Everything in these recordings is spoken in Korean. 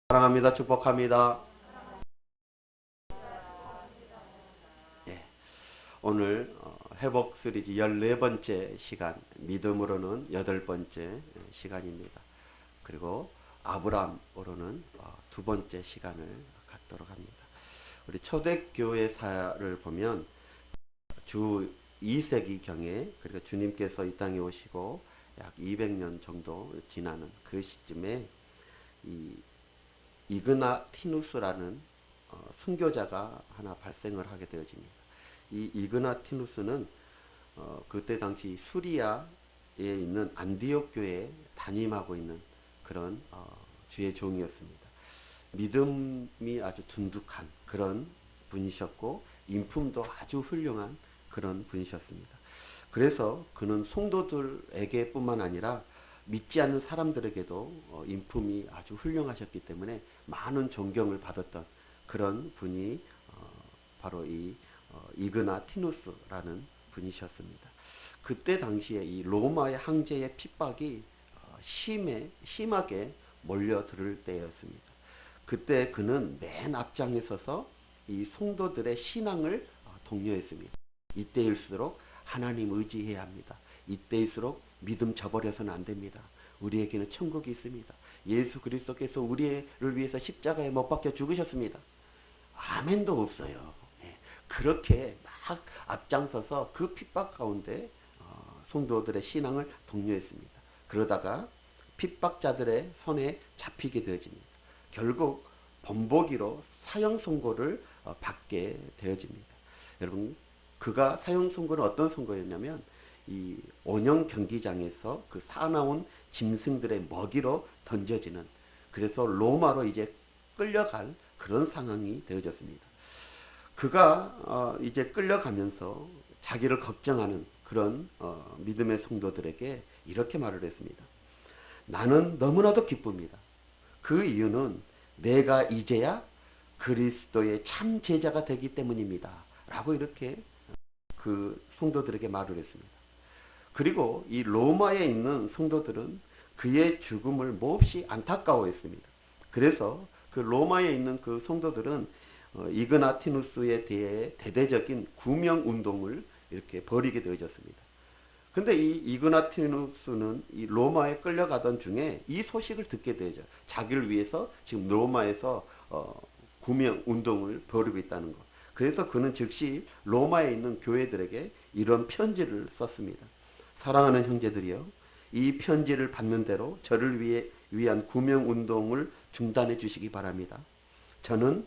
사랑합니다. 축복합니다. 예, 오늘 회복 시리즈 14번째 시간, 믿음으로는 8번째 시간입니다. 그리고 아브라함으로는 두 번째 시간을 갖도록 합니다. 우리 초대교회사를 보면 주 2세기경에, 그리고 주님께서 이 땅에 오시고 약 200년 정도 지나는 그 시점에 이 이그나티누스라는 순교자가 하나 발생을 하게 되어집니다. 이 이그나티누스는 그때 당시 수리아에 있는 안디옥 교회에 담임하고 있는 그런 주의 종이었습니다. 믿음이 아주 둔득한 그런 분이셨고 인품도 아주 훌륭한 그런 분이셨습니다. 그래서 그는 성도들에게 뿐만 아니라 믿지 않는 사람들에게도 인품이 아주 훌륭하셨기 때문에 많은 존경을 받았던 그런 분이 바로 이 이그나티누스라는 분이셨습니다. 그때 당시에 이 로마의 황제의 핍박이 심하게 몰려들 때였습니다. 그때 그는 맨 앞장에 서서 이 성도들의 신앙을 독려했습니다. 이때일수록 하나님 의지해야 합니다. 이때일수록 믿음 저버려서는 안 됩니다. 우리에게는 천국이 있습니다. 예수 그리스도께서 우리를 위해서 십자가에 못 박혀 죽으셨습니다. 아멘도 없어요. 그렇게 막 앞장서서 그 핍박 가운데 성도들의 신앙을 독려했습니다. 그러다가 핍박자들의 손에 잡히게 되어집니다. 결국 본보기로 사형 선고를 받게 되어집니다. 여러분, 그가 사형 선고는 어떤 선고였냐면 이 원형 경기장에서 그 사나운 짐승들의 먹이로 던져지는, 그래서 로마로 이제 끌려갈 그런 상황이 되어졌습니다. 그가 이제 끌려가면서 자기를 걱정하는 그런 믿음의 성도들에게 이렇게 말을 했습니다. 나는 너무나도 기쁩니다. 그 이유는 내가 이제야 그리스도의 참 제자가 되기 때문입니다. 라고 이렇게 그 성도들에게 말을 했습니다. 그리고 이 로마에 있는 성도들은 그의 죽음을 몹시 안타까워했습니다. 그래서 그 로마에 있는 그 성도들은 이그나티누스에 대해 대대적인 구명 운동을 이렇게 벌이게 되어졌습니다. 근데 이 이그나티누스는 이 로마에 끌려가던 중에 이 소식을 듣게 되죠. 자기를 위해서 지금 로마에서 구명 운동을 벌이고 있다는 것. 그래서 그는 즉시 로마에 있는 교회들에게 이런 편지를 썼습니다. 사랑하는 형제들이여, 이 편지를 받는 대로 저를 위한 구명 운동을 중단해 주시기 바랍니다. 저는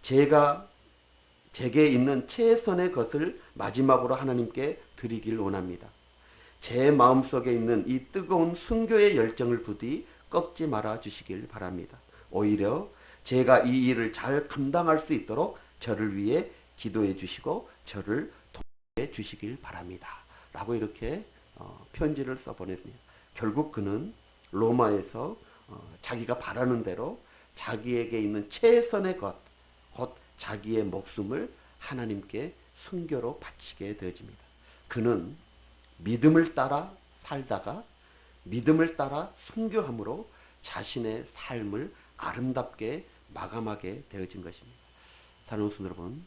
제게 있는 최선의 것을 마지막으로 하나님께 드리길 원합니다. 제 마음속에 있는 이 뜨거운 순교의 열정을 부디 꺾지 말아 주시길 바랍니다. 오히려 제가 이 일을 잘 감당할 수 있도록 저를 위해 기도해 주시고 저를 도와주시길 주시길 바랍니다. 라고 이렇게 편지를 써보냈습니다. 결국 그는 로마에서 자기가 바라는 대로 자기에게 있는 최선의 것, 곧 자기의 목숨을 하나님께 순교로 바치게 되어집니다. 그는 믿음을 따라 살다가 믿음을 따라 순교함으로 자신의 삶을 아름답게 마감하게 되어진 것입니다. 사랑하는 성도 여러분,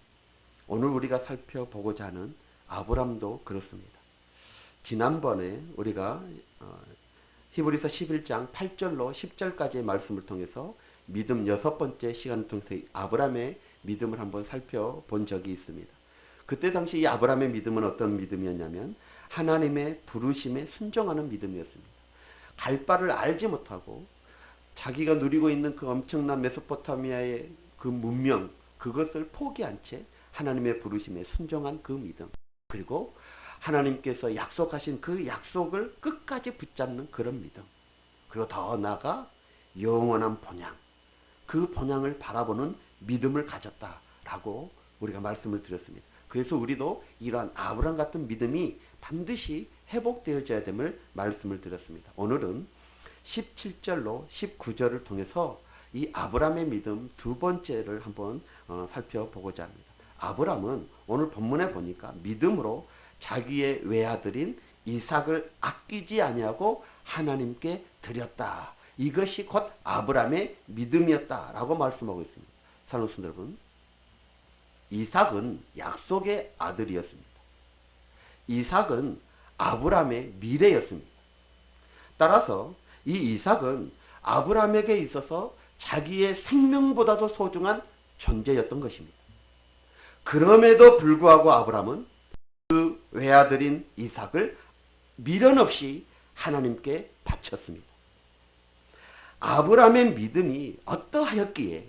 오늘 우리가 살펴보고자 하는 아브람도 그렇습니다. 지난번에 우리가 히브리서 11장 8절로 10절까지의 말씀을 통해서 믿음 6번째 시간을 통해서 아브람의 믿음을 한번 살펴본 적이 있습니다. 그때 당시 이 아브람의 믿음은 어떤 믿음이었냐면 하나님의 부르심에 순종하는 믿음이었습니다. 갈 바를 알지 못하고 자기가 누리고 있는 그 엄청난 메소포타미아의 그 문명, 그것을 포기한 채 하나님의 부르심에 순종한 그 믿음, 그리고 하나님께서 약속하신 그 약속을 끝까지 붙잡는 그런 믿음, 그리고 더 나아가 영원한 본향, 그 본향을 바라보는 믿음을 가졌다라고 우리가 말씀을 드렸습니다. 그래서 우리도 이러한 아브람 같은 믿음이 반드시 회복되어져야 됨을 말씀을 드렸습니다. 오늘은 17절로 19절을 통해서 이 아브람의 믿음 두 번째를 한번 살펴보고자 합니다. 아브람은 오늘 본문에 보니까 믿음으로 자기의 외아들인 이삭을 아끼지 아니하고 하나님께 드렸다. 이것이 곧 아브라함의 믿음이었다라고 말씀하고 있습니다. 사랑하는 성도 여러분, 이삭은 약속의 아들이었습니다. 이삭은 아브라함의 미래였습니다. 따라서 이 이삭은 아브라함에게 있어서 자기의 생명보다도 소중한 존재였던 것입니다. 그럼에도 불구하고 아브라함은 그 외아들인 이삭을 미련 없이 하나님께 바쳤습니다. 아브라함의 믿음이 어떠하였기에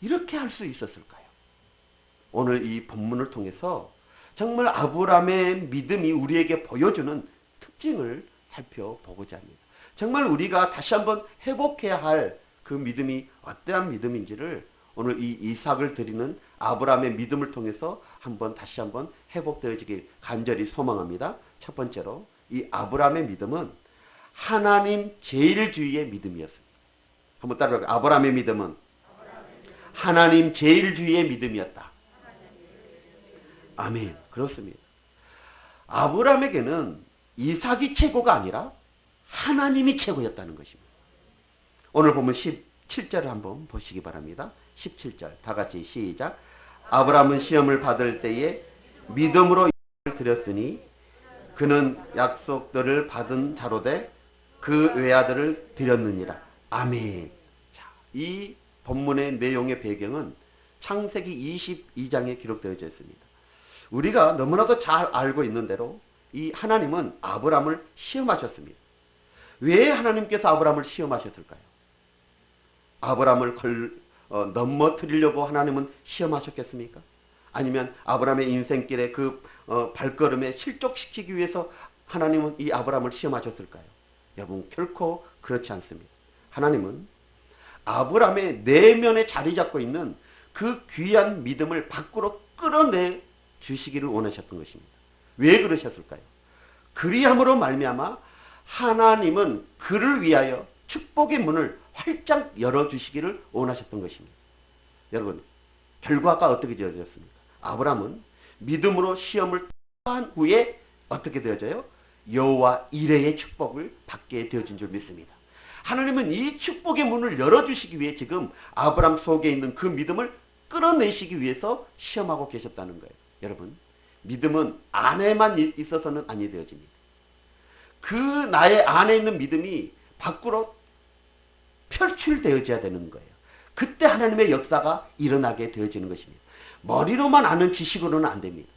이렇게 할 수 있었을까요? 오늘 이 본문을 통해서 정말 아브라함의 믿음이 우리에게 보여주는 특징을 살펴보고자 합니다. 정말 우리가 다시 한번 회복해야 할 그 믿음이 어떠한 믿음인지를 오늘 이 이삭을 드리는 아브라함의 믿음을 통해서 다시 한번 회복되어지길 간절히 소망합니다. 첫 번째로 이 아브라함의 믿음은 하나님 제일주의의 믿음이었습니다. 한번 따라해볼까요? 아브라함의 믿음은 하나님 제일주의의 믿음이었다. 아멘. 그렇습니다. 아브라함에게는 이삭이 최고가 아니라 하나님이 최고였다는 것입니다. 오늘 보면 17절을 한번 보시기 바랍니다. 17절 다 같이 시작. 아브라함은 시험을 받을 때에 믿음으로 드렸으니 그는 약속들을 받은 자로되 그 외아들을 드렸느니라. 아멘. 자, 이 본문의 내용의 배경은 창세기 22장에 기록되어져 있습니다. 우리가 너무나도 잘 알고 있는 대로 이 하나님은 아브라함을 시험하셨습니다. 왜 하나님께서 아브라함을 시험하셨을까요? 아브라함을 넘어뜨리려고 하나님은 시험하셨겠습니까? 아니면 아브라함의 인생길에 그 발걸음에 실족시키기 위해서 하나님은 이 아브라함을 시험하셨을까요? 여러분, 결코 그렇지 않습니다. 하나님은 아브라함의 내면에 자리 잡고 있는 그 귀한 믿음을 밖으로 끌어내 주시기를 원하셨던 것입니다. 왜 그러셨을까요? 그리함으로 말미암아 하나님은 그를 위하여 축복의 문을 활짝 열어주시기를 원하셨던 것입니다. 여러분, 결과가 어떻게 되어졌습니까? 아브라함은 믿음으로 시험을 통한 후에 어떻게 되어져요? 여호와 이레의 축복을 받게 되어진 줄 믿습니다. 하나님은 이 축복의 문을 열어주시기 위해 지금 아브라함 속에 있는 그 믿음을 끌어내시기 위해서 시험하고 계셨다는 거예요. 여러분, 믿음은 안에만 있어서는 아니 되어집니다. 그 나의 안에 있는 믿음이 밖으로 표출되어져야 되는 거예요. 그때 하나님의 역사가 일어나게 되어지는 것입니다. 머리로만 아는 지식으로는 안 됩니다.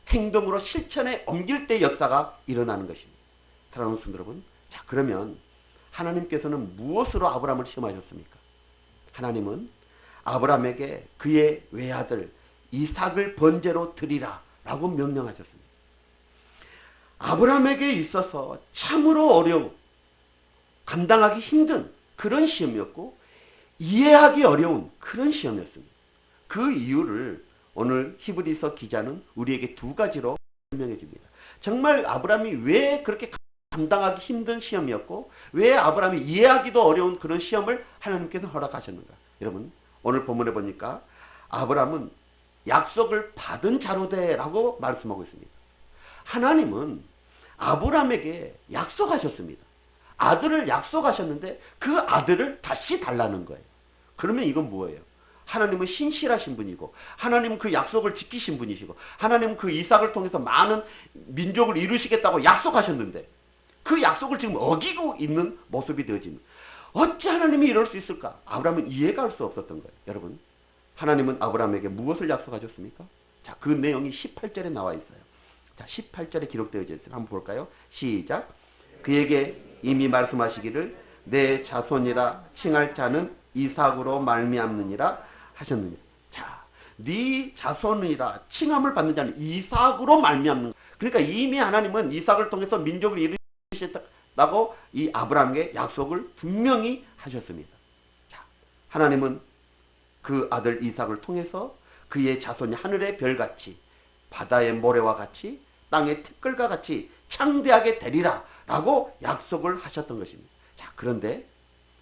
행동으로 실천에 옮길 때 역사가 일어나는 것입니다. 사랑하는 성도 여러분, 자, 그러면 하나님께서는 무엇으로 아브라함을 시험하셨습니까? 하나님은 아브라함에게 그의 외아들 이삭을 번제로 드리라 라고 명령하셨습니다. 아브라함에게 있어서 참으로 어려운, 감당하기 힘든 그런 시험이었고 이해하기 어려운 그런 시험이었습니다. 그 이유를 오늘 히브리서 기자는 우리에게 두 가지로 설명해 줍니다. 정말 아브라함이 왜 그렇게 감당하기 힘든 시험이었고 왜 아브라함이 이해하기도 어려운 그런 시험을 하나님께서 허락하셨는가? 여러분, 오늘 본문에 보니까 아브라함은 약속을 받은 자로되라고 말씀하고 있습니다. 하나님은 아브라함에게 약속하셨습니다. 아들을 약속하셨는데 그 아들을 다시 달라는 거예요. 그러면 이건 뭐예요? 하나님은 신실하신 분이고 하나님은 그 약속을 지키신 분이시고 하나님은 그 이삭을 통해서 많은 민족을 이루시겠다고 약속하셨는데 그 약속을 지금 어기고 있는 모습이 되어집니다. 어찌 하나님이 이럴 수 있을까? 아브라함은 이해가 할 수 없었던 거예요. 여러분, 하나님은 아브라함에게 무엇을 약속하셨습니까? 자, 그 내용이 18절에 나와 있어요. 자, 18절에 기록되어져 있어요. 한번 볼까요? 시작. 그에게 이미 말씀하시기를 내 자손이라 칭할 자는 이삭으로 말미암느니라 하셨느니라. 자, 네 자손이라 칭함을 받는 자는 이삭으로 말미암는. 그러니까 이미 하나님은 이삭을 통해서 민족을 이루시겠다고 이 아브라함에게 약속을 분명히 하셨습니다. 자, 하나님은 그 아들 이삭을 통해서 그의 자손이 하늘의 별같이 바다의 모래와 같이 땅의 티끌과 같이 창대하게 되리라 라고 약속을 하셨던 것입니다. 자, 그런데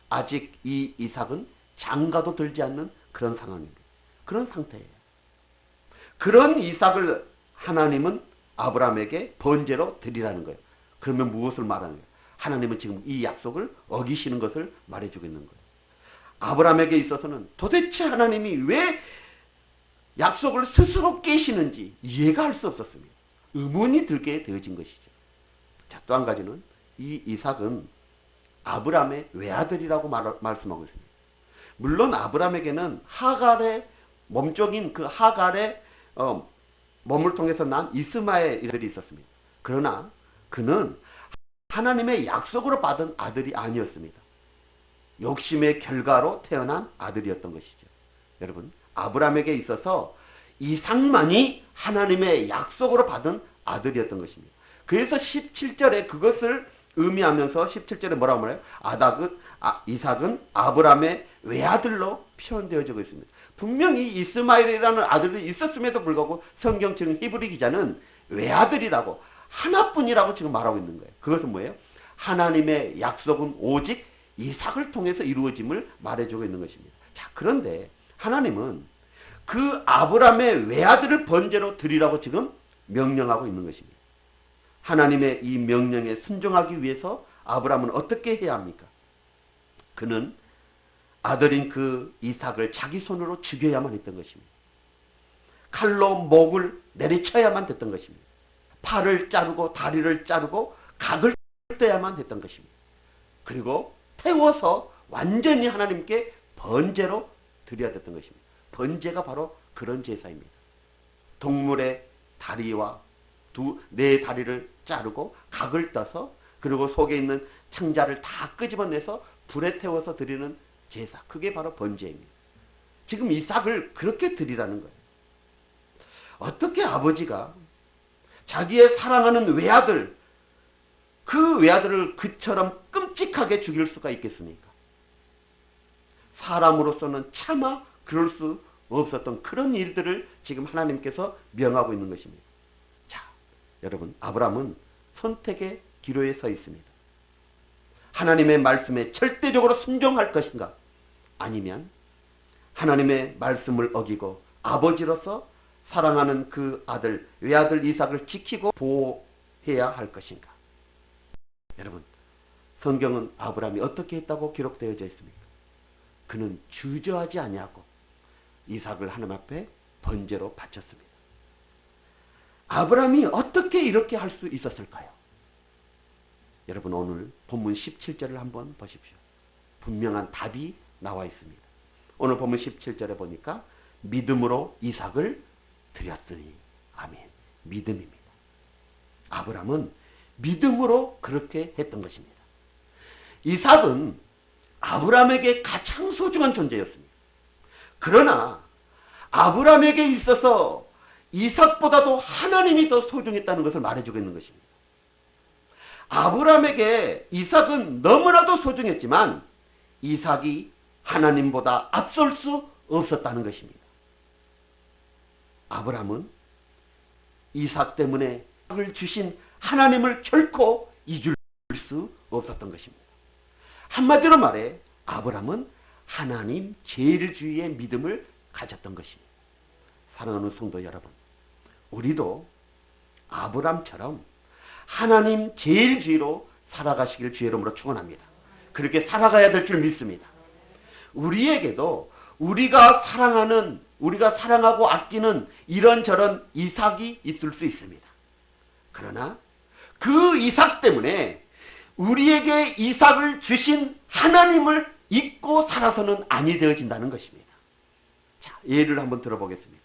아직 이 이삭은 장가도 들지 않는 그런 상황입니다. 그런 상태예요. 그런 이삭을 하나님은 아브라함에게 번제로 드리라는 거예요. 그러면 무엇을 말하는 거예요? 하나님은 지금 이 약속을 어기시는 것을 말해주고 있는 거예요. 아브라함에게 있어서는 도대체 하나님이 왜 약속을 스스로 깨시는지 이해가 할 수 없었습니다. 의문이 들게 되어진 것이죠. 자, 또 한 가지는 이 이삭은 아브라함의 외아들이라고 말씀하고 있습니다. 물론 아브라함에게는 하갈의 몸종인 그 하갈의 몸을 통해서 난 이스마엘이 있었습니다. 그러나 그는 하나님의 약속으로 받은 아들이 아니었습니다. 욕심의 결과로 태어난 아들이었던 것이죠. 여러분, 아브라함에게 있어서 이삭만이 하나님의 약속으로 받은 아들이었던 것입니다. 그래서 17절에 그것을 의미하면서 17절에 뭐라고 말해요? 이삭은 아브라함의 외아들로 표현되어지고 있습니다. 분명히 이스마엘이라는 아들이 있었음에도 불구하고 성경 지금 히브리 기자는 외아들이라고 하나뿐이라고 지금 말하고 있는 거예요. 그것은 뭐예요? 하나님의 약속은 오직 이삭을 통해서 이루어짐을 말해주고 있는 것입니다. 자, 그런데 하나님은 그 아브라함의 외아들을 번제로 드리라고 지금 명령하고 있는 것입니다. 하나님의 이 명령에 순종하기 위해서 아브라함은 어떻게 해야 합니까? 그는 아들인 그 이삭을 자기 손으로 죽여야만 했던 것입니다. 칼로 목을 내리쳐야만 됐던 것입니다. 팔을 자르고 다리를 자르고 각을 떼야만 했던 것입니다. 그리고 태워서 완전히 하나님께 번제로 드려야 됐던 것입니다. 번제가 바로 그런 제사입니다. 동물의 다리와 네 다리를 자르고 각을 떠서 그리고 속에 있는 창자를 다 끄집어내서 불에 태워서 드리는 제사. 그게 바로 번제입니다. 지금 이삭을 그렇게 드리라는 거예요. 어떻게 아버지가 자기의 사랑하는 외아들, 그 외아들을 그처럼 끔찍하게 죽일 수가 있겠습니까? 사람으로서는 차마 그럴 수 없었던 그런 일들을 지금 하나님께서 명하고 있는 것입니다. 자, 여러분, 아브라함은 선택의 기로에 서 있습니다. 하나님의 말씀에 절대적으로 순종할 것인가? 아니면 하나님의 말씀을 어기고 아버지로서 사랑하는 그 아들, 외아들 이삭을 지키고 보호해야 할 것인가? 여러분, 성경은 아브라함이 어떻게 했다고 기록되어져 있습니까? 그는 주저하지 아니하고 이삭을 하나님 앞에 번제로 바쳤습니다. 아브라함이 어떻게 이렇게 할 수 있었을까요? 여러분, 오늘 본문 17절을 한번 보십시오. 분명한 답이 나와 있습니다. 오늘 본문 17절에 보니까 믿음으로 이삭을 드렸더니, 아멘. 믿음입니다. 아브라함은 믿음으로 그렇게 했던 것입니다. 이삭은 아브라함에게 가장 소중한 존재였습니다. 그러나 아브라함에게 있어서 이삭보다도 하나님이 더 소중했다는 것을 말해주고 있는 것입니다. 아브라함에게 이삭은 너무나도 소중했지만 이삭이 하나님보다 앞설 수 없었다는 것입니다. 아브라함은 이삭 때문에 이삭을 주신 하나님을 결코 잊을 수 없었던 것입니다. 한마디로 말해 아브라함은 하나님 제일주의의 믿음을 가졌던 것입니다. 사랑하는 성도 여러분, 우리도 아브라함처럼 하나님 제일주의로 살아가시길 주의 이름으로 축원합니다. 그렇게 살아가야 될 줄 믿습니다. 우리에게도 우리가 사랑하고 아끼는 이런저런 이삭이 있을 수 있습니다. 그러나 그 이삭 때문에 우리에게 이삭을 주신 하나님을 잊고 살아서는 아니 되어진다는 것입니다. 자, 예를 한번 들어보겠습니다.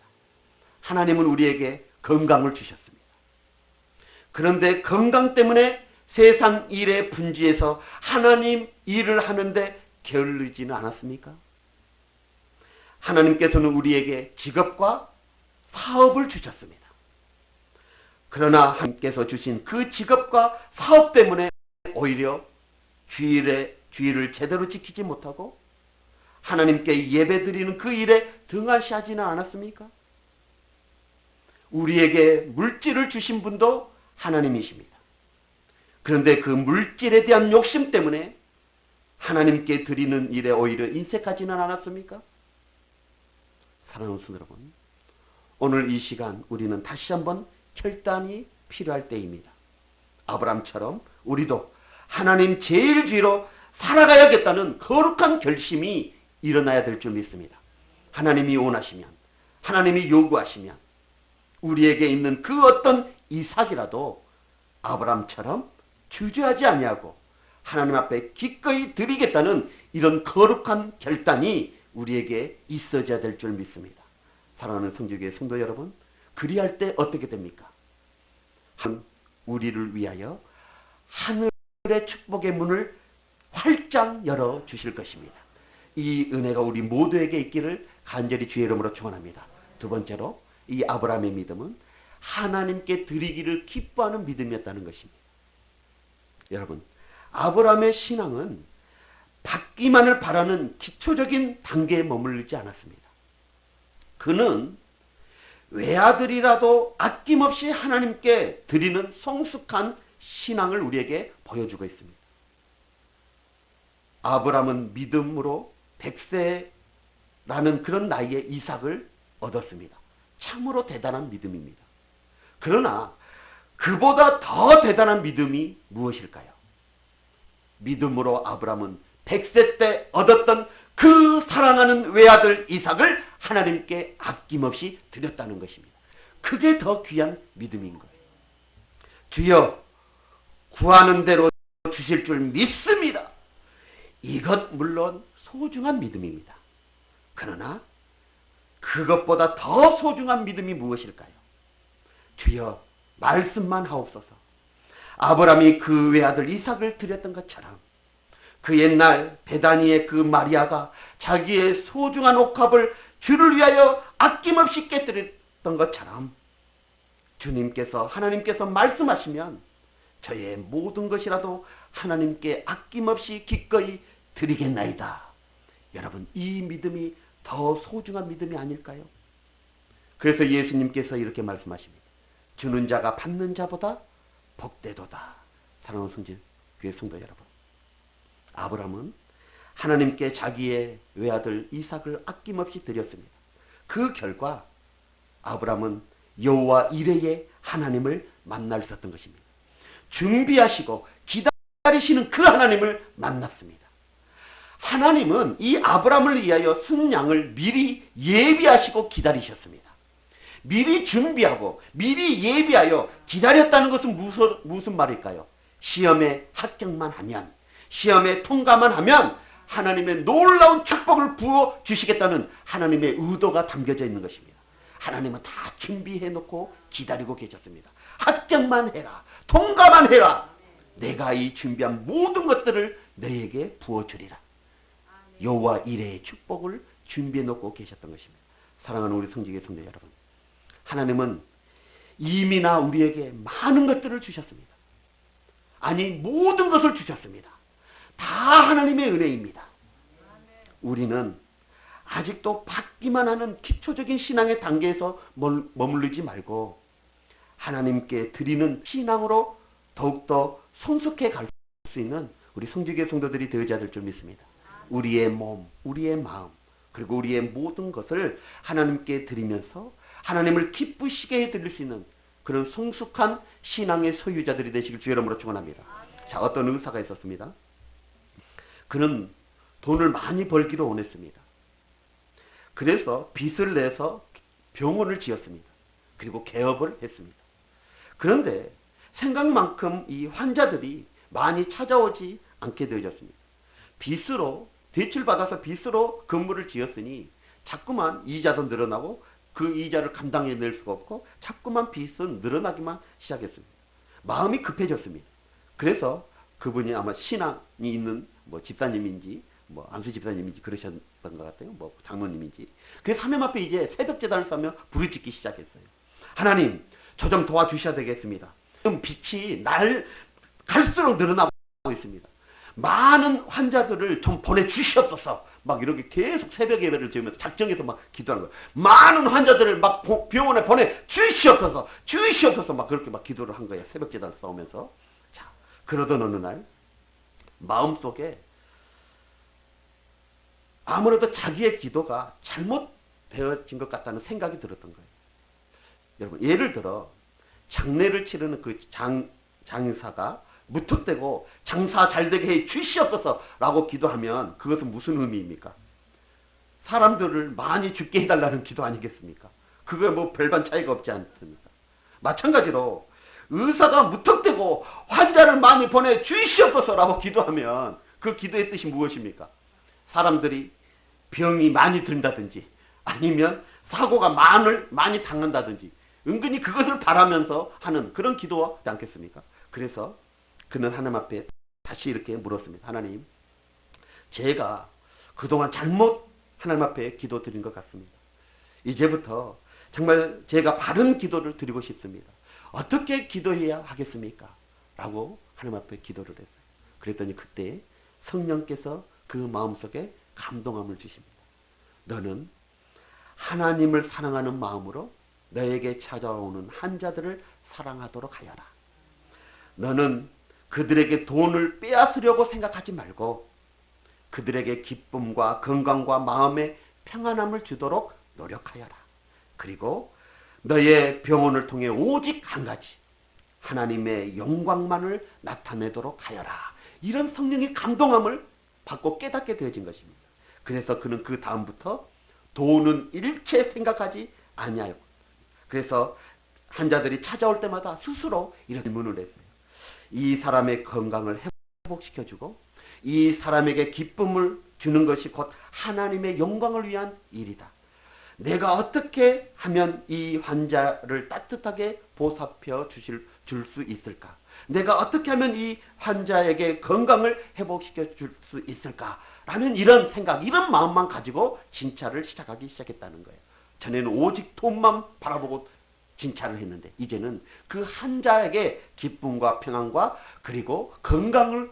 하나님은 우리에게 건강을 주셨습니다. 그런데 건강 때문에 세상 일에 분주해서 하나님 일을 하는데 게을르지는 않았습니까? 하나님께서는 우리에게 직업과 사업을 주셨습니다. 그러나 하나님께서 주신 그 직업과 사업 때문에 오히려 주의를 제대로 지키지 못하고 하나님께 예배드리는 그 일에 등한시하지는 않았습니까? 우리에게 물질을 주신 분도 하나님이십니다. 그런데 그 물질에 대한 욕심 때문에 하나님께 드리는 일에 오히려 인색하지는 않았습니까? 사랑하는 성도 여러분, 오늘 이 시간 우리는 다시 한번 결단이 필요할 때입니다. 아브라함처럼 우리도 하나님 제일주의로 살아가야겠다는 거룩한 결심이 일어나야 될 줄 믿습니다. 하나님이 원하시면, 하나님이 요구하시면 우리에게 있는 그 어떤 이삭이라도 아브라함처럼 주저하지 아니하고 하나님 앞에 기꺼이 드리겠다는 이런 거룩한 결단이 우리에게 있어져야 될 줄 믿습니다. 사랑하는 성주교회 성도 여러분, 그리할 때 어떻게 됩니까? 우리를 위하여 하늘의 축복의 문을 활짝 열어 주실 것입니다. 이 은혜가 우리 모두에게 있기를 간절히 주의 이름으로 축원합니다. 두 번째로, 이 아브라함의 믿음은 하나님께 드리기를 기뻐하는 믿음이었다는 것입니다. 여러분, 아브라함의 신앙은 받기만을 바라는 기초적인 단계에 머물지 않았습니다. 그는 외아들이라도 아낌없이 하나님께 드리는 성숙한 신앙을 우리에게 보여주고 있습니다. 아브라함은 믿음으로 100세라는 그런 나이에 이삭을 얻었습니다. 참으로 대단한 믿음입니다. 그러나 그보다 더 대단한 믿음이 무엇일까요? 믿음으로 아브라함은 100세 때 얻었던 그 사랑하는 외아들 이삭을 하나님께 아낌없이 드렸다는 것입니다. 그게 더 귀한 믿음인 거예요. 주여, 구하는 대로 주실 줄 믿습니다. 이것 물론 소중한 믿음입니다. 그러나 그것보다 더 소중한 믿음이 무엇일까요? 주여, 말씀만 하옵소서. 아브라함이 그 외아들 이삭을 드렸던 것처럼 그 옛날 베다니의 그 마리아가 자기의 소중한 옥합을 주를 위하여 아낌없이 깨뜨렸던 것처럼 주님께서, 하나님께서 말씀하시면 저의 모든 것이라도 하나님께 아낌없이 기꺼이 드리겠나이다. 여러분, 이 믿음이 더 소중한 믿음이 아닐까요? 그래서 예수님께서 이렇게 말씀하십니다. 주는 자가 받는 자보다 복되도다. 사랑하는 성교회 성도 여러분, 아브라함은 하나님께 자기의 외아들 이삭을 아낌없이 드렸습니다. 그 결과 아브라함은 여호와 이레의 하나님을 만날 수 있었던 것입니다. 준비하시고 기다리시는 그 하나님을 만났습니다. 하나님은 이 아브라함을 위하여 순양을 미리 예비하시고 기다리셨습니다. 미리 준비하고 미리 예비하여 기다렸다는 것은 무슨 말일까요? 시험에 합격만 하면, 시험에 통과만 하면 하나님의 놀라운 축복을 부어 주시겠다는 하나님의 의도가 담겨져 있는 것입니다. 하나님은 다 준비해 놓고 기다리고 계셨습니다. 합격만 해라, 통과만 해라, 내가 이 준비한 모든 것들을 너에게 부어주리라. 여호와 이레의 축복을 준비해 놓고 계셨던 것입니다. 사랑하는 우리 성지교회 성도 여러분, 하나님은 이미나 우리에게 많은 것들을 주셨습니다. 아니, 모든 것을 주셨습니다. 다 하나님의 은혜입니다. 우리는 아직도 받기만 하는 기초적인 신앙의 단계에서 머무르지 말고 하나님께 드리는 신앙으로 더욱더 성숙해 갈 수 있는 우리 성지교회 성도들이 되어야 될 줄 믿습니다. 우리의 몸, 우리의 마음, 그리고 우리의 모든 것을 하나님께 드리면서 하나님을 기쁘시게 해드릴 수 있는 그런 성숙한 신앙의 소유자들이 되시길 주의 이름으로 축원합니다. 자, 어떤 의사가 있었습니다. 그는 돈을 많이 벌기를 원했습니다. 그래서 빚을 내서 병원을 지었습니다. 그리고 개업을 했습니다. 그런데 생각만큼 이 환자들이 많이 찾아오지 않게 되어졌습니다. 빚으로, 대출받아서 빚으로 건물을 지었으니 자꾸만 이자도 늘어나고 그 이자를 감당해낼 수가 없고 자꾸만 빚은 늘어나기만 시작했습니다. 마음이 급해졌습니다. 그래서 그분이 아마 신앙이 있는 집사님인지 안수 집사님인지 그러셨던 것 같아요. 장로님인지. 그래서 하나님 앞에 이제 새벽제단을 싸며 부르짖기 시작했어요. 하나님, 저 좀 도와주셔야 되겠습니다. 지금 빚이 날 갈수록 늘어나고 있습니다. 많은 환자들을 좀 보내주시옵소서. 막 이렇게 계속 새벽 예배를 지으면서 작정해서 막 기도하는 거예요. 많은 환자들을 막 병원에 보내주시옵소서, 주시옵소서 막 그렇게 막 기도를 한 거예요. 새벽 제단을 싸우면서. 자, 그러던 어느 날 마음속에 아무래도 자기의 기도가 잘못되어진 것 같다는 생각이 들었던 거예요. 여러분, 예를 들어 장례를 치르는 그 장사가 무턱대고 장사 잘되게 해 주시옵소서 라고 기도하면 그것은 무슨 의미입니까? 사람들을 많이 죽게 해달라는 기도 아니겠습니까? 그거 뭐 별반 차이가 없지 않습니까? 마찬가지로 의사가 무턱대고 환자를 많이 보내 주시옵소서 라고 기도하면 그 기도의 뜻이 무엇입니까? 사람들이 병이 많이 든다든지 아니면 사고가 많이 당한다든지 은근히 그것을 바라면서 하는 그런 기도하지 않겠습니까? 그래서 그는 하나님 앞에 다시 이렇게 물었습니다. 하나님, 제가 그동안 잘못 하나님 앞에 기도 드린 것 같습니다. 이제부터 정말 제가 바른 기도를 드리고 싶습니다. 어떻게 기도해야 하겠습니까? 라고 하나님 앞에 기도를 했어요. 그랬더니 그때 성령께서 그 마음속에 감동함을 주십니다. 너는 하나님을 사랑하는 마음으로 너에게 찾아오는 환자들을 사랑하도록 하여라. 너는 그들에게 돈을 빼앗으려고 생각하지 말고 그들에게 기쁨과 건강과 마음의 평안함을 주도록 노력하여라. 그리고 너의 병원을 통해 오직 한 가지, 하나님의 영광만을 나타내도록 하여라. 이런 성령의 감동함을 받고 깨닫게 되어진 것입니다. 그래서 그는 그 다음부터 돈은 일체 생각하지 아니하여, 그래서 환자들이 찾아올 때마다 스스로 이런 질문을 했어요. 이 사람의 건강을 회복시켜주고 이 사람에게 기쁨을 주는 것이 곧 하나님의 영광을 위한 일이다. 내가 어떻게 하면 이 환자를 따뜻하게 보살펴 줄 수 있을까? 내가 어떻게 하면 이 환자에게 건강을 회복시켜 줄 수 있을까? 라는 이런 생각, 이런 마음만 가지고 진찰을 시작하기 시작했다는 거예요. 전에는 오직 돈만 바라보고 진찰을 했는데 이제는 그 환자에게 기쁨과 평안과 그리고 건강을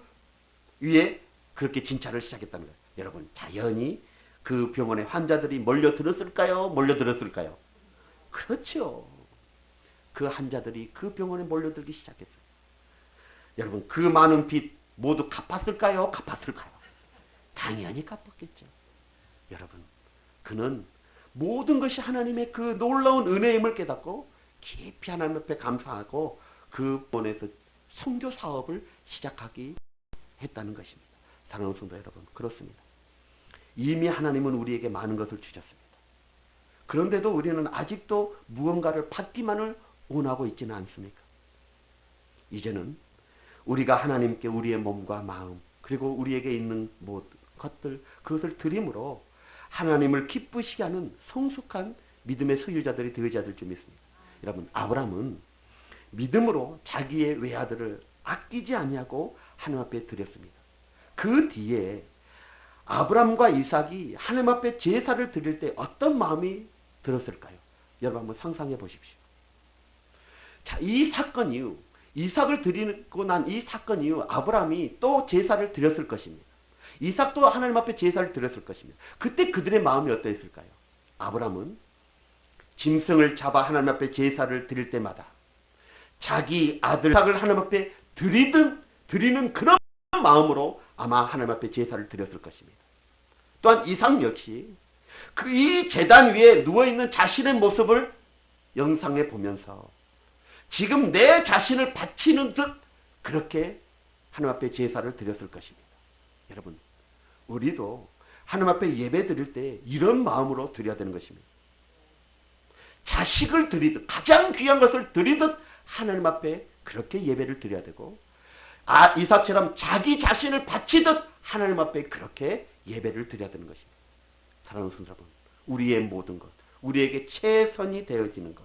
위해 그렇게 진찰을 시작했다는 거예요. 여러분, 자연히 그 병원에 환자들이 몰려들었을까요? 몰려들었을까요? 그렇죠. 그 환자들이 그 병원에 몰려들기 시작했어요. 여러분, 그 많은 빚 모두 갚았을까요? 갚았을까요? 당연히 갚았겠죠. 여러분, 그는 모든 것이 하나님의 그 놀라운 은혜임을 깨닫고 깊이 하나님 앞에 감사하고 그 본에서 선교 사업을 시작하기 했다는 것입니다. 사랑하는 성도 여러분, 그렇습니다. 이미 하나님은 우리에게 많은 것을 주셨습니다. 그런데도 우리는 아직도 무언가를 받기만을 원하고 있지는 않습니까? 이제는 우리가 하나님께 우리의 몸과 마음 그리고 우리에게 있는 모든 것들 그것을 드림으로 하나님을 기쁘시게 하는 성숙한 믿음의 소유자들이 되어야 될 줄 믿습니다. 여러분, 아브라함은 믿음으로 자기의 외아들을 아끼지 아니하고 하나님 앞에 드렸습니다. 그 뒤에 아브라함과 이삭이 하나님 앞에 제사를 드릴 때 어떤 마음이 들었을까요? 여러분 한번 상상해 보십시오. 자, 이 사건 이후 이삭을 드리고 난 이 사건 이후 아브라함이 또 제사를 드렸을 것입니다. 이삭도 하나님 앞에 제사를 드렸을 것입니다. 그때 그들의 마음이 어떠했을까요? 아브라함은 짐승을 잡아 하나님 앞에 제사를 드릴 때마다 자기 아들 이삭을 하나님 앞에 드리는 그런 마음으로 아마 하나님 앞에 제사를 드렸을 것입니다. 또한 이삭 역시 그 이 제단 위에 누워있는 자신의 모습을 영상에 보면서 지금 내 자신을 바치는 듯 그렇게 하나님 앞에 제사를 드렸을 것입니다. 여러분, 우리도 하나님 앞에 예배 드릴 때 이런 마음으로 드려야 되는 것입니다. 자식을 드리듯 가장 귀한 것을 드리듯 하나님 앞에 그렇게 예배를 드려야 되고 이삭처럼 자기 자신을 바치듯 하나님 앞에 그렇게 예배를 드려야 되는 것입니다. 사랑하는 성도 여러분, 우리의 모든 것, 우리에게 최선이 되어지는 것,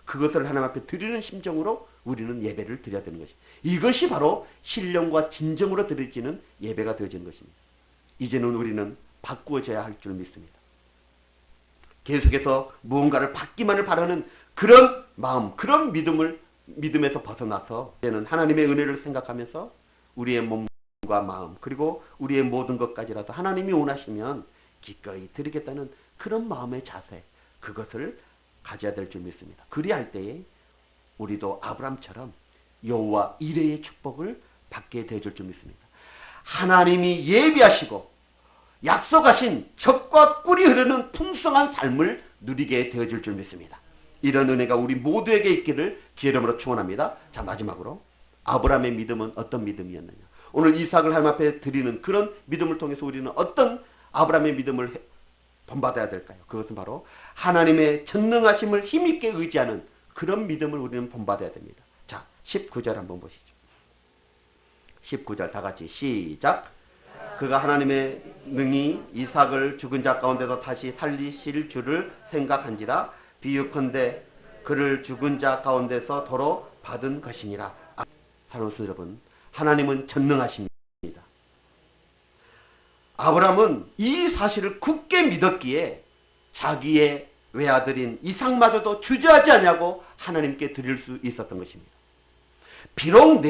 그것을 하나님 앞에 드리는 심정으로 우리는 예배를 드려야 되는 것입니다. 이것이 바로 신령과 진정으로 드려지는 예배가 되어지는 것입니다. 이제는 우리는 바꾸어져야 할 줄 믿습니다. 계속해서 무언가를 받기만을 바라는 그런 마음, 그런 믿음에서 벗어나서 이제는 하나님의 은혜를 생각하면서 우리의 몸과 마음 그리고 우리의 모든 것까지라도 하나님이 원하시면 기꺼이 드리겠다는 그런 마음의 자세, 그것을 가져야 될 줄 믿습니다. 그리할 때에 우리도 아브라함처럼 여호와 이레의 축복을 받게 되어줄 줄 믿습니다. 하나님이 예비하시고 약속하신 젖과 꿀이 흐르는 풍성한 삶을 누리게 되어줄 줄 믿습니다. 이런 은혜가 우리 모두에게 있기를 주의 이름으로 축원합니다. 자, 마지막으로 아브라함의 믿음은 어떤 믿음이었느냐? 오늘 이삭을 하나님 앞에 드리는 그런 믿음을 통해서 우리는 어떤 아브라함의 믿음을 본받아야 될까요? 그것은 바로 하나님의 전능하심을 힘있게 의지하는 그런 믿음을 우리는 본받아야 됩니다. 자, 19절 한번 보시죠. 19절 다 같이 시작. 그가 하나님의 능히 이삭을 죽은 자 가운데서 다시 살리실 줄을 생각한지라. 비유컨대 그를 죽은 자 가운데서 도로 받은 것이니라. 사랑하는 여러분, 하나님은 전능하십니다. 아브라함은 이 사실을 굳게 믿었기에 자기의 외아들인 이삭마저도 주저하지 않냐고 하나님께 드릴 수 있었던 것입니다. 비록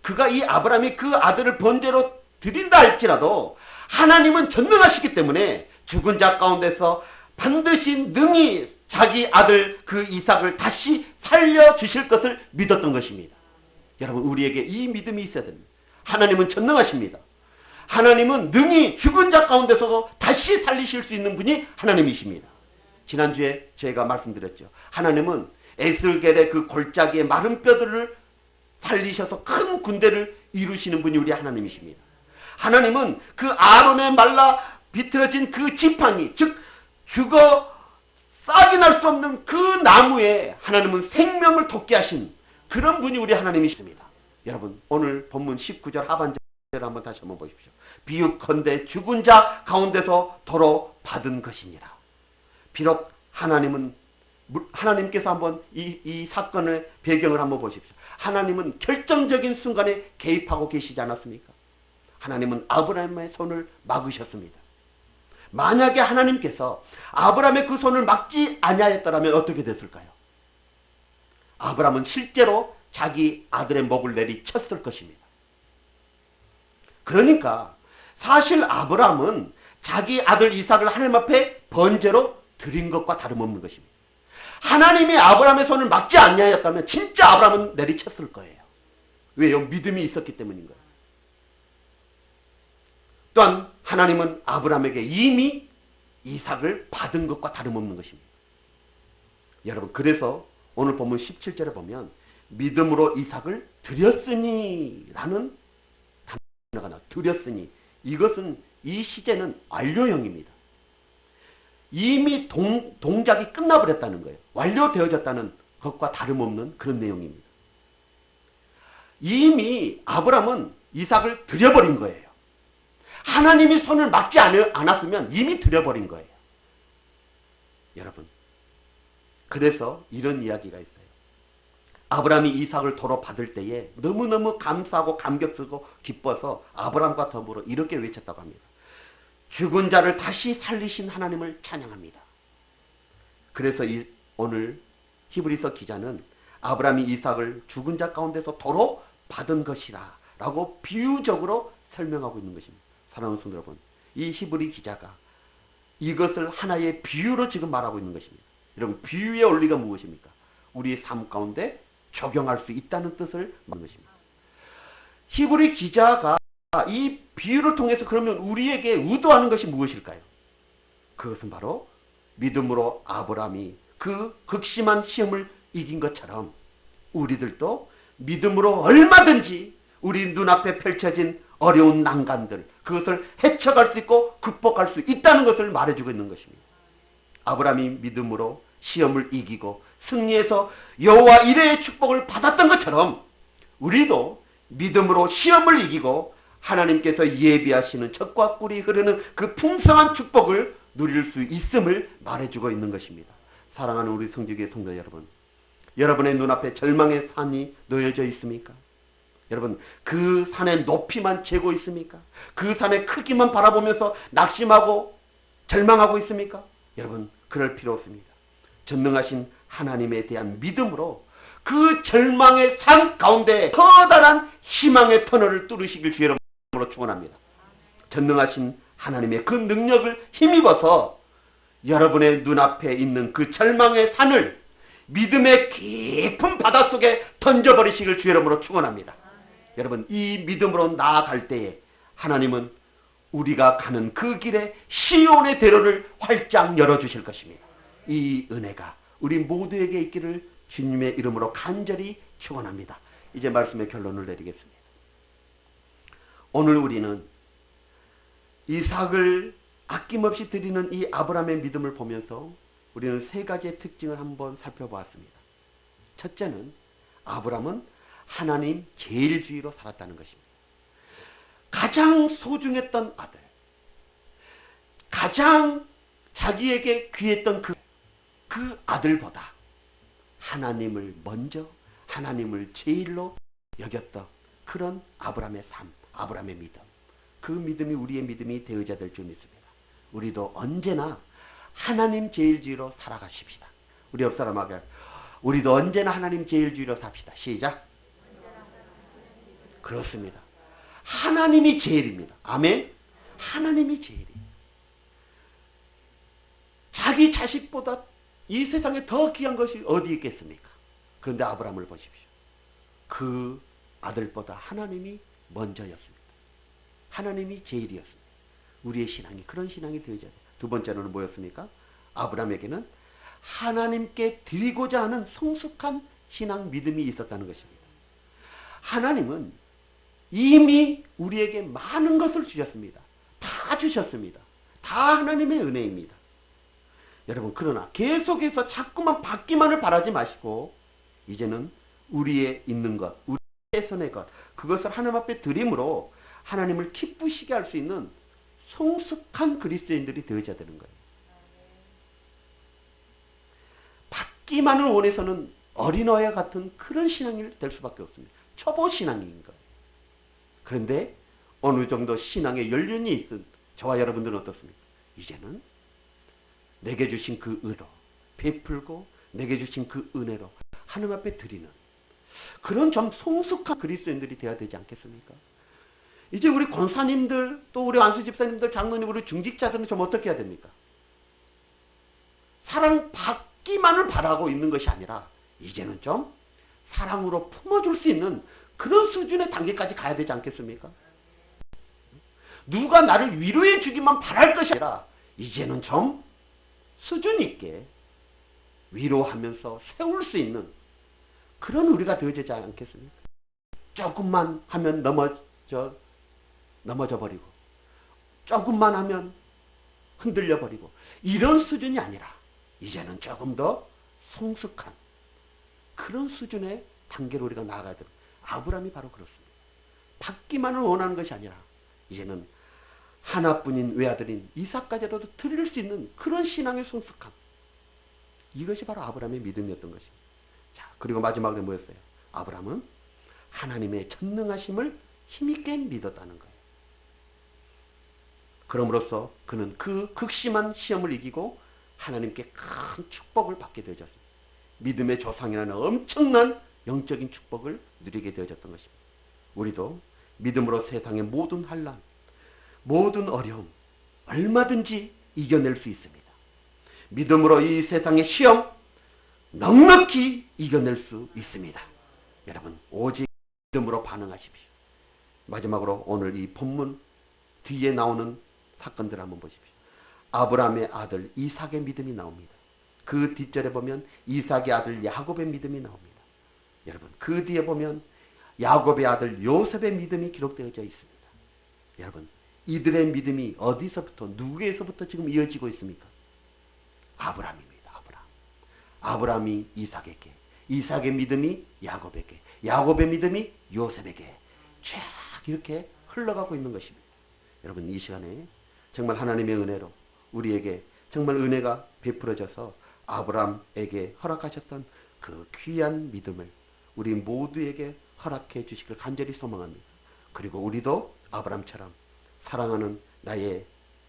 그가 이 아브라함이 그 아들을 번제로 드린다 할지라도 하나님은 전능하시기 때문에 죽은 자 가운데서 반드시 능히 자기 아들 그 이삭을 다시 살려주실 것을 믿었던 것입니다. 여러분, 우리에게 이 믿음이 있어야 됩니다. 하나님은 전능하십니다. 하나님은 능히 죽은 자 가운데서도 다시 살리실 수 있는 분이 하나님이십니다. 지난주에 제가 말씀드렸죠. 하나님은 에스겔의 그 골짜기의 마른 뼈들을 살리셔서 큰 군대를 이루시는 분이 우리 하나님이십니다. 하나님은 그 아론의 말라 비틀어진 그 지팡이, 즉 죽어 싹이 날 수 없는 그 나무에 하나님은 생명을 돋게 하신 그런 분이 우리 하나님이십니다. 여러분, 오늘 본문 19절 하반절 한번 다시 한번 보십시오. 비유컨대 죽은 자 가운데서 도로 받은 것이니라. 비록 하나님께서 한번 이 사건의 배경을 한번 보십시오. 하나님은 결정적인 순간에 개입하고 계시지 않았습니까? 하나님은 아브라함의 손을 막으셨습니다. 만약에 하나님께서 아브라함의 그 손을 막지 아니하였더라면 어떻게 됐을까요? 아브라함은 실제로 자기 아들의 목을 내리쳤을 것입니다. 그러니까 사실 아브라함은 자기 아들 이삭을 하나님 앞에 번제로 드린 것과 다름없는 것입니다. 하나님이 아브라함의 손을 막지 아니하였다면 진짜 아브라함은 내리쳤을 거예요. 왜요? 믿음이 있었기 때문인 거예요. 또한 하나님은 아브라함에게 이미 이삭을 받은 것과 다름없는 것입니다. 여러분, 그래서 오늘 본문 17절에 보면 믿음으로 이삭을 드렸으니 라는 단어가 나와요. 드렸으니. 이것은 이 시제는 완료형입니다. 이미 동작이 끝나버렸다는 거예요. 완료되어졌다는 것과 다름없는 그런 내용입니다. 이미 아브라함은 이삭을 드려버린 거예요. 하나님이 손을 막지 않았으면 이미 드려버린 거예요. 여러분, 그래서 이런 이야기가 있어요. 아브라함이 이삭을 도로 받을 때에 너무너무 감사하고 감격스럽고 기뻐서 아브라함과 더불어 이렇게 외쳤다고 합니다. 죽은 자를 다시 살리신 하나님을 찬양합니다. 그래서 오늘 히브리서 기자는 아브라함이 이삭을 죽은 자 가운데서 도로 받은 것이라 라고 비유적으로 설명하고 있는 것입니다. 사랑하는 성도 여러분, 이 히브리 기자가 이것을 하나의 비유로 지금 말하고 있는 것입니다. 여러분, 비유의 원리가 무엇입니까? 우리의 삶 가운데 적용할 수 있다는 뜻을 말하는 것입니다. 히브리 기자가 이 비유를 통해서 그러면 우리에게 의도하는 것이 무엇일까요? 그것은 바로 믿음으로 아브라함이 그 극심한 시험을 이긴 것처럼 우리들도 믿음으로 얼마든지 우리 눈앞에 펼쳐진 어려운 난관들, 그것을 헤쳐갈 수 있고 극복할 수 있다는 것을 말해주고 있는 것입니다. 아브라함이 믿음으로 시험을 이기고 승리해서 여호와 이레의 축복을 받았던 것처럼 우리도 믿음으로 시험을 이기고 하나님께서 예비하시는 젖과 꿀이 흐르는 그 풍성한 축복을 누릴 수 있음을 말해주고 있는 것입니다. 사랑하는 우리 성지교회 성도 여러분, 여러분의 눈앞에 절망의 산이 놓여져 있습니까? 여러분, 그 산의 높이만 재고 있습니까? 그 산의 크기만 바라보면서 낙심하고 절망하고 있습니까? 여러분, 그럴 필요 없습니다. 전능하신 하나님에 대한 믿음으로 그 절망의 산 가운데 커다란 희망의 터널을 뚫으시길 주의 이름으로 축원합니다. 전능하신 하나님의 그 능력을 힘입어서 여러분의 눈앞에 있는 그 절망의 산을 믿음의 깊은 바닷속에 던져버리시길 주의 이름으로 축원합니다. 여러분, 이 믿음으로 나아갈 때에 하나님은 우리가 가는 그 길에 시온의 대로를 활짝 열어주실 것입니다. 이 은혜가 우리 모두에게 있기를 주님의 이름으로 간절히 축원합니다. 이제 말씀의 결론을 내리겠습니다. 오늘 우리는 이삭을 아낌없이 드리는 이 아브라함의 믿음을 보면서 우리는 세 가지의 특징을 한번 살펴보았습니다. 첫째는 아브라함은 하나님 제일주의로 살았다는 것입니다. 가장 소중했던 아들, 가장 자기에게 귀했던 그 아들보다 하나님을 먼저, 하나님을 제일로 여겼던 그런 아브라함의 삶, 아브라함의 믿음. 그 믿음이 우리의 믿음이 되어야 될 줄 믿습니다. 우리도 언제나 하나님 제일주의로 살아가십시다. 우리 옆 사람에게 우리도 언제나 하나님 제일주의로 삽시다. 시작. 그렇습니다. 하나님이 제일입니다. 아멘. 하나님이 제일이에요. 자기 자식보다 이 세상에 더 귀한 것이 어디 있겠습니까? 그런데 아브라함을 보십시오. 그 아들보다 하나님이 먼저였습니다. 하나님이 제일이었습니다. 우리의 신앙이 그런 신앙이 되어야 돼요. 두 번째로는 뭐였습니까? 아브라함에게는 하나님께 드리고자 하는 성숙한 신앙 믿음이 있었다는 것입니다. 하나님은 이미 우리에게 많은 것을 주셨습니다. 다 주셨습니다. 다 하나님의 은혜입니다. 여러분, 그러나 계속해서 자꾸만 받기만을 바라지 마시고 이제는 우리의 있는 것, 우리의 최선의 것, 그것을 하나님 앞에 드림으로 하나님을 기쁘시게 할 수 있는 성숙한 그리스도인들이 되어야 되는 거예요. 받기만을 원해서는 어린아이와 같은 그런 신앙이 될 수밖에 없습니다. 초보 신앙인 거예요. 그런데 어느 정도 신앙의 연륜이 있은 저와 여러분들은 어떻습니까? 이제는 내게 주신 그 의로 베풀고 내게 주신 그 은혜로 하나님 앞에 드리는 그런 좀 성숙한 그리스도인들이 되어야 되지 않겠습니까? 이제 우리 권사님들 또 우리 안수 집사님들 장로님 우리 중직자들은 좀 어떻게 해야 됩니까? 사랑받기만을 바라고 있는 것이 아니라 이제는 좀 사랑으로 품어줄 수 있는 그런 수준의 단계까지 가야 되지 않겠습니까? 누가 나를 위로해 주기만 바랄 것이 아니라 이제는 좀 수준 있게 위로하면서 세울 수 있는 그런 우리가 되어지지 않겠습니까? 조금만 하면 넘어져 버리고 조금만 하면 흔들려 버리고 이런 수준이 아니라 이제는 조금 더 성숙한 그런 수준의 단계로 우리가 나아가야 됩니다. 아브라함이 바로 그렇습니다. 받기만을 원하는 것이 아니라 이제는 하나뿐인 외아들인 이삭까지라도 드릴 수 있는 그런 신앙의 성숙함, 이것이 바로 아브라함의 믿음이었던 것입니다. 자, 그리고 마지막에 뭐였어요? 아브라함은 하나님의 전능하심을 힘있게 믿었다는 거예요. 그럼으로써 그는 그 극심한 시험을 이기고 하나님께 큰 축복을 받게 되어졌습니다. 믿음의 조상이라는 엄청난 영적인 축복을 누리게 되어졌던 것입니다. 우리도 믿음으로 세상의 모든 환난, 모든 어려움 얼마든지 이겨낼 수 있습니다. 믿음으로 이 세상의 시험 넉넉히 이겨낼 수 있습니다. 여러분, 오직 믿음으로 반응하십시오. 마지막으로 오늘 이 본문 뒤에 나오는 사건들을 한번 보십시오. 아브라함의 아들 이삭의 믿음이 나옵니다. 그 뒷절에 보면 이삭의 아들 야곱의 믿음이 나옵니다. 여러분, 그 뒤에 보면 야곱의 아들 요셉의 믿음이 기록되어져 있습니다. 여러분, 이들의 믿음이 어디서부터 누구에서부터 지금 이어지고 있습니까? 아브라함입니다. 아브라함이 이삭에게, 이삭의 믿음이 야곱에게, 야곱의 믿음이 요셉에게 쫙 이렇게 흘러가고 있는 것입니다. 여러분, 이 시간에 정말 하나님의 은혜로 우리에게 정말 은혜가 베풀어져서 아브라함에게 허락하셨던 그 귀한 믿음을 우리 모두에게 허락해 주시길 간절히 소망합니다. 그리고 우리도 아브라함처럼 사랑하는 나의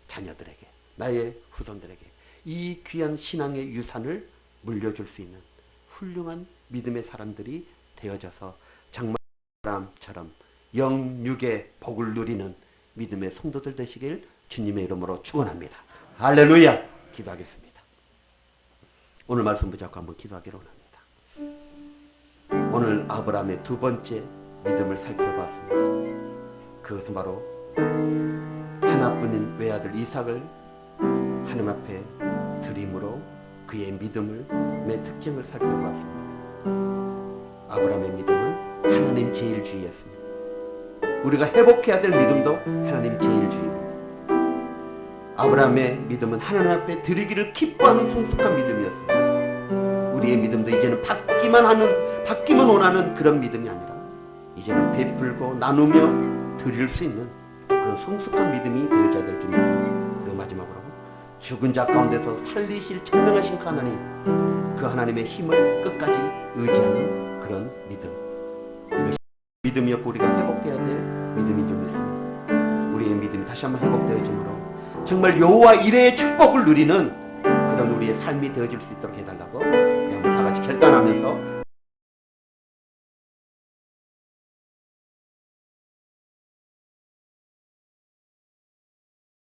자녀들에게, 나의 후손들에게 이 귀한 신앙의 유산을 물려줄 수 있는 훌륭한 믿음의 사람들이 되어져서 정말 아브라함처럼 영육의 복을 누리는 믿음의 성도들 되시길 주님의 이름으로 축원합니다. 할렐루야. 기도하겠습니다. 오늘 말씀 붙잡고 한번 기도하기로 원합니다. 오늘 아브라함의 두 번째 믿음을 살펴봤습니다. 그것은 바로 하나뿐인 외아들 이삭을 하나님 앞에 드림으로 그의 믿음의 특징을 살펴봤습니다. 아브라함의 믿음은 하나님 제일주의였습니다. 우리가 회복해야 될 믿음도 하나님 제일주의입니다. 아브라함의 믿음은 하나님 앞에 드리기를 기뻐하는 성숙한 믿음이었어요. 우리의 믿음도 이제는 받기만 원하는 그런 믿음이 아니라 이제는 베풀고 나누며 드릴 수 있는 그런 성숙한 믿음이 되어야 될 줄입니다. 그리고 마지막으로 죽은 자 가운데서 살리실 청명하신 하나님, 그 하나님의 힘을 끝까지 의지하는 그런 믿음, 이것이 믿음이었고 우리가 회복해야 될 믿음인 줄 믿습니다. 우리의 믿음이 다시 한번 회복되어짐으로 정말 여호와 이레의 축복을 누리는 그런 우리의 삶이 되어질 수 있도록 해달라고 우리 한번 다 같이 결단하면서